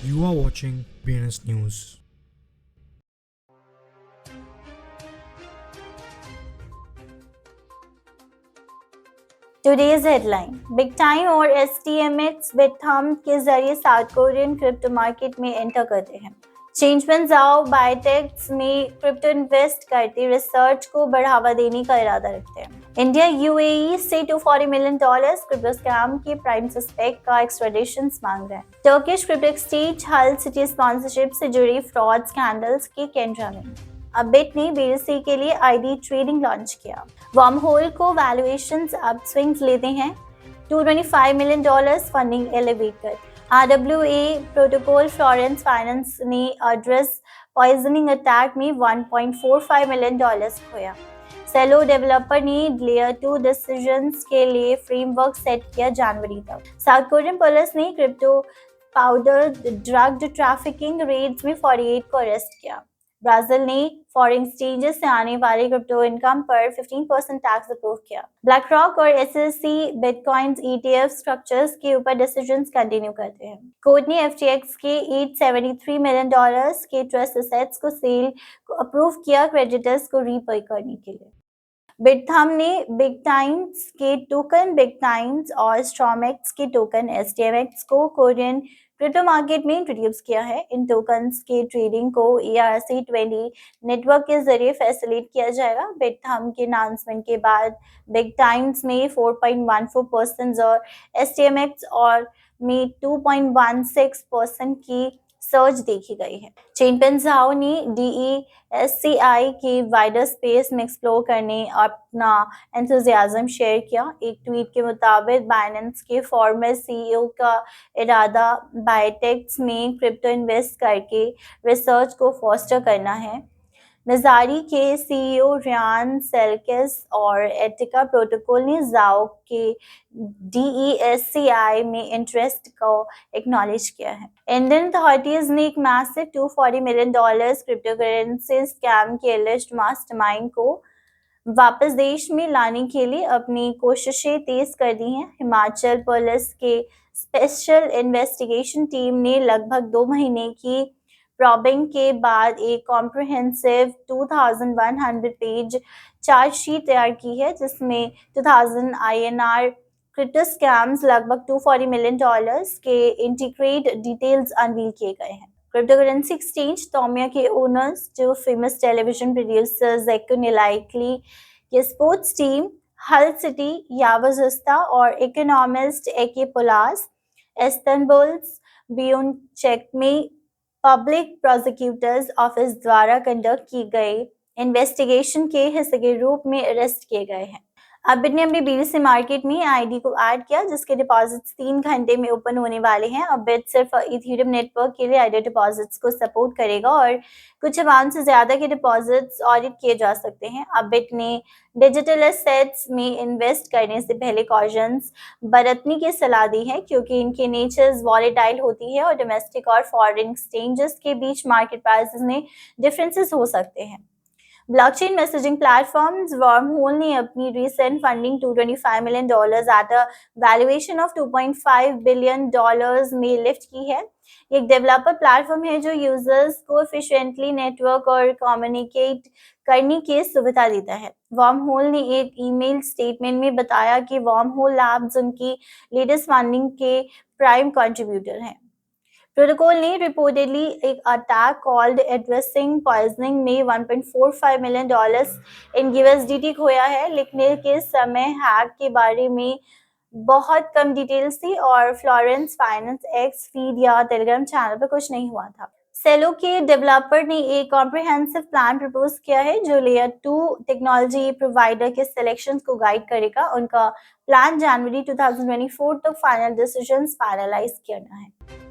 You are watching BNS News. Today's headline. Bitcoin और एसटीएमएक्स बिटथम के जरिए साउथ कोरियन क्रिप्टो मार्केट में एंटर करते हैं। चेंजमैन जाओ बायोटेक्स में क्रिप्टो इन्वेस्ट करते रिसर्च को बढ़ावा देने का इरादा रखते हैं। इंडिया यूएई से $240 मिलियन क्रिप्टो स्कैम के प्राइम सस्पेक्ट का एक्स्ट्राडिशन मांग रहे हैं। टर्किश क्रिप्टो एक्सचेंज हल सिटी स्पॉन्सरशिप से जुड़ी फ्रॉड स्कैंडल्स के केंद्र में। बिट ने बीएससी के लिए आईडी ट्रेडिंग लॉन्च किया। वर्महोल को वैल्यूएशंस अप स्विंग्स लेते हैं। $225 मिलियन फंडिंग एलिवेट कर। RWA प्रोटोकॉल फ्लोरेंस फाइनेंस ने एड्रेस पॉइजनिंग अटैक में $1.45 मिलियन खोया। सेलो डेवलपर ने लेयर 2 डिसीजंस के लिए फ्रेमवर्क सेट किया जनवरी तक। साउथ कोरियन पुलिस ने crypto powder drug trafficking raids में 48 को अरेस्ट किया। ब्राजील ने फॉरेन एक्सचेंजेस से आने वाले क्रिप्टो इनकम पर 15% टैक्स अप्रूव किया। ब्लैक रॉक और एसएससी बिटकॉइंस ETF स्ट्रक्चर्स के ऊपर डिसीजंस कंटिन्यू करते हैं। कोर्ट ने FTX के $873 मिलियन के ट्रस्ट एसेट्स को सेल को अप्रूव किया क्रेडिटर्स को रीपे करने के लिए। बिटथम ने बिटकॉइंस के टोकन बिटकॉइंस और स्ट्रॉमेक्स के टोकन STMX को कोरियन क्रिप्टो मार्केट में इंट्रोड्यूस किया है। इन टोकन्स के ट्रेडिंग को ERC-20 नेटवर्क के जरिए फैसिलिटेट किया जाएगा। बिटथम के अनाउंसमेंट के बाद बिटकॉइंस में 4.14% और STMX और में 2.16% की सर्च देखी गई है। चेनपेन झाओ ने DESCI के वाइडर स्पेस में एक्सप्लोर करने अपना एंथुजियाज्म शेयर किया। एक ट्वीट के मुताबिक बाइनेंस के फॉर्मर CEO का इरादा बायोटेक्स में क्रिप्टो इन्वेस्ट करके रिसर्च को फोस्टर करना है। मजारी के CEO रियान सेल्केस और एटिका प्रोटोकॉल ने जाओ के DESCI में इंटरेस्ट को एक्नॉलेज किया है। इंडियन अथॉरिटीज ने एक massive $240 million crypto currency scam के एलिज्ड मास्टरमाइंड को वापस देश में लाने के लिए अपनी कोशिशें तेज कर दी हैं। हिमाचल पुलिस के स्पेशल इन्वेस्टिगेशन टीम ने लगभग 2 महीने की प्रॉबिंग के बाद एक कॉम्प्रिहेंसिव 2100 पेज चार्जशीट तैयार की है, जिसमें 2000 INR क्रिप्टो स्कैम्स लगभग $240 मिलियन के इंटीग्रेट डिटेल्स अनवील किए गए हैं। क्रिप्टो करेंसी एक्सचेंज तोमिया के ओनर्स जो फेमस टेलीविजन प्रोड्यूसर जेको निलाइकली के स्पोर्ट्स टीम हल सिटी यावजुस्ता और इकोनॉमिस्ट एके पुलास इस्तांबुल्स बियोन चेक में पब्लिक प्रोसिक्यूटर्स ऑफिस द्वारा कंडक्ट की गई इन्वेस्टिगेशन के हिस्से के रूप में अरेस्ट किए गए हैं। बिट ने अपनी BTC मार्केट में आईडी को ऐड किया, जिसके डिपॉजिट्स 3 घंटे में ओपन होने वाले हैं। बिट सिर्फ इथेरियम नेटवर्क के लिए आईडी डिपॉजिट्स को सपोर्ट करेगा और कुछ अमाउंट से ज्यादा के डिपॉजिट्स ऑडिट किए जा सकते हैं। बिट ने डिजिटल एसेट्स में इन्वेस्ट करने से पहले कॉशंस बरतने की सलाह दी है, क्योंकि इनके नेचर्स वॉलेटाइल होती है और डोमेस्टिक और फॉरेन एक्सचेंजेस के बीच मार्केट प्राइसेस में डिफरेंसेस हो सकते हैं। ब्लॉकचेन मैसेजिंग प्लेटफॉर्म्स वर्महोल ने अपनी recent funding $225 million at a valuation of $2.5 billion में लिफ्ट की है। एक डेवलपर प्लेटफॉर्म है जो यूजर्स को एफिशिएंटली नेटवर्क और कम्युनिकेट करने की सुविधा देता है। वर्महोल ने एक ईमेल स्टेटमेंट में बताया कि वर्महोल लैब्स उनकी लेटेस्ट फंडिंग के प्राइम कंट्रीब्यूटर हैं। प्रोटोकॉल ने रिपोर्टेडली एक अटैक कॉल्ड एड्रेसिंग पॉइजनिंग में $1.45 मिलियन इन USDT खोया है। लिखने के समय हैक के बारे में बहुत कम डिटेल्स थी और फ्लोरेंस फाइनेंस एक्स फीड या टेलीग्राम चैनल पर कुछ नहीं हुआ था। सेलो के डेवलपर ने एक कॉम्प्रिहेंसिव प्लान प्रपोज किया है जो लेयर 2 टेक्नोलॉजी प्रोवाइडर के सिलेक्शन को गाइड करेगा। उनका प्लान जनवरी 2024 तक फाइनल डिसीजंस फाइनलाइज करना है।